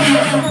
சின்ன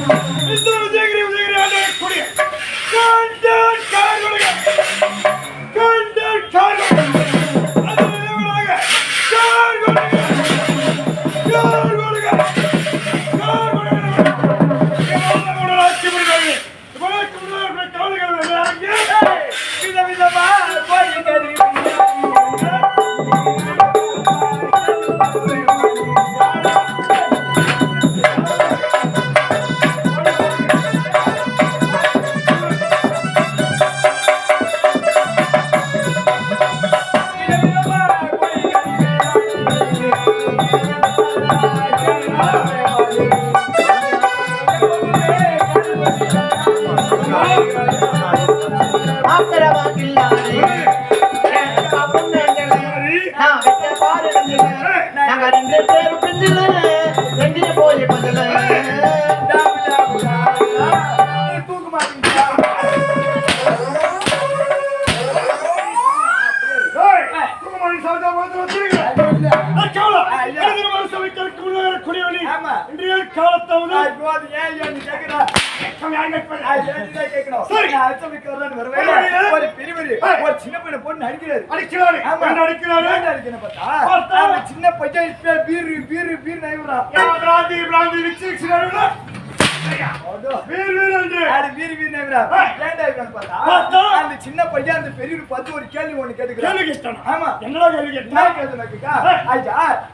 பையன் சின்ன பையன் அந்த பெரிய பார்த்து ஒரு கேள்வி ஒண்ணு கேட்டுக்கிறேன். ஆமா என்னடா கேள்வி கேட்டா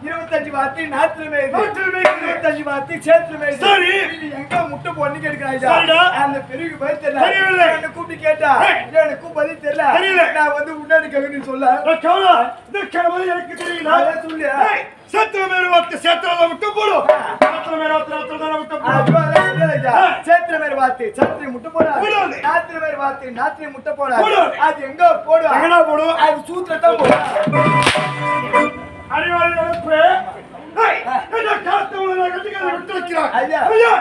25 வார்த்தை நாத்துல மேய்து 25 வார்த்தை சேத்துல மேய்து எங்க முட்டை பொண்ணு கேட்கிறாங்க. அந்த பெரிய பதில் தெரியல. என்ன கூப்பிட்டு கேட்டா எனக்கு பதில் தெரியல. நான் வந்து முன்னாடி கேட்கணும்னு சொல்ல எனக்கு தெரியல சொல்லு. சேத்துல மேல வார்த்தை சேத்துல முட்டை போடும். சேத்துல மேல வார்த்தை சேத்துல மேல வார்த்தை சேத்துல முட்டை போடாது. நாத்துல மேல வார்த்தை நாத்துல முட்டை போடாது. அது எங்க போடும்? எங்கடா போடும்? அது சூத்திர தான் போடும். அறிவாளி நினைப்பு என்ன காத்தவளை கட்டிக்காத விட்டு வைக்கிறான். ஐயா ஐயா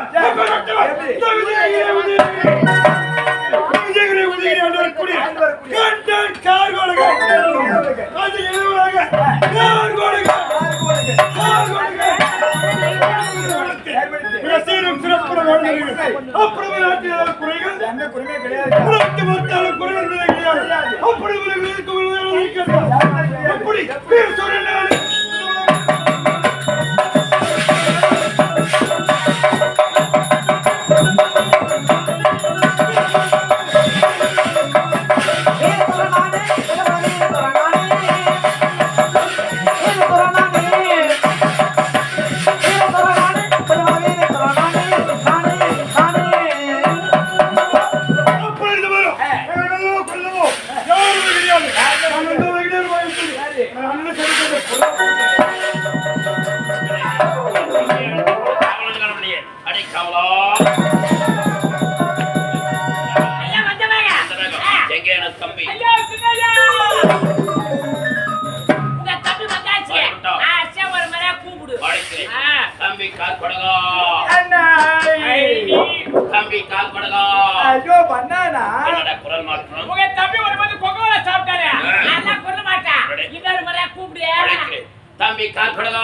தம்பி கால் படலா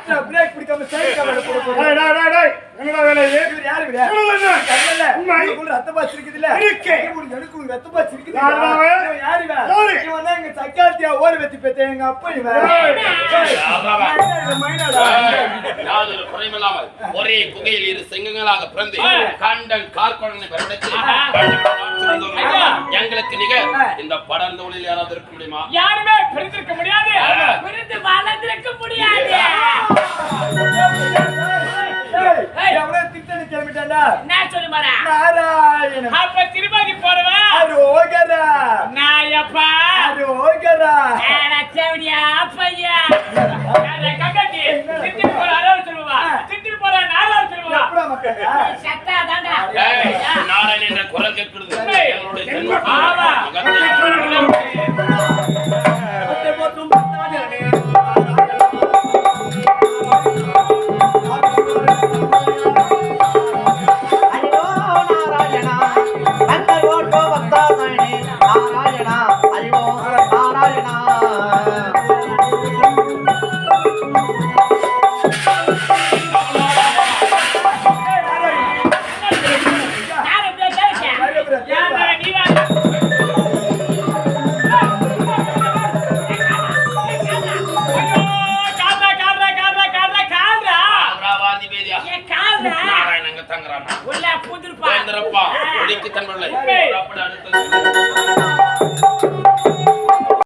என்ன பிரேக் பிடிக்காம சைடு கவலை போட போறீங்க? டேய் டேய் டேய் டேய் என்னடா வேலை இது? இவர் யாரு இவரு? கண்ணல்ல. உனக்கு ரத்த பாய்ச்சி இருக்குதுல்ல? எனக்கு ரத்த பாய்ச்சி இருக்குது. இவன் யாரு இவன்? இவன் தான் எங்க சக்காத்தியா ஓர வெத்தி பெத்த எங்க அப்பா இவன். யாதொரு குறைமில்லாமல் ஒரே குகையில் இரு சிங்கங்களாக பிறந்து கண்டன் கார்கோடனை வரவழைத்து எங்களுக்கு நிகர் இந்த படர்ந்த ஒளியில் யாராவது இருக்க முடியுமா? யாருமே பிரிந்திருக்க முடியாது, பிரிந்து வளர்ந்திருக்க முடியாது. எவ்வளவு திட்டணி கிளம்பிட்டாண்டா? நான் சொல்லு மாறா நாராயணன். அப்ப திருப்பதி போறவன் அரோகரா. நாயப்பா அரோகரா. சேவடியா அப்பையா கங்கட்டி திட்டு போற அறுபது சொல்லுவா, திட்டு போற 40 சொல்லுவா. எப்படா மக்களா? சத்தா தாண்டா நாராயணன் என்ற குரல் கேட்கிறது எங்களுடைய ஜென்மம். ஆமா. அத்தை போற்றும் பத்தாஜனே. ஹரிஓ நாராயணா அந்தர் ஓட்டோ பக்தாசனே நாராயணா ஹரிஓ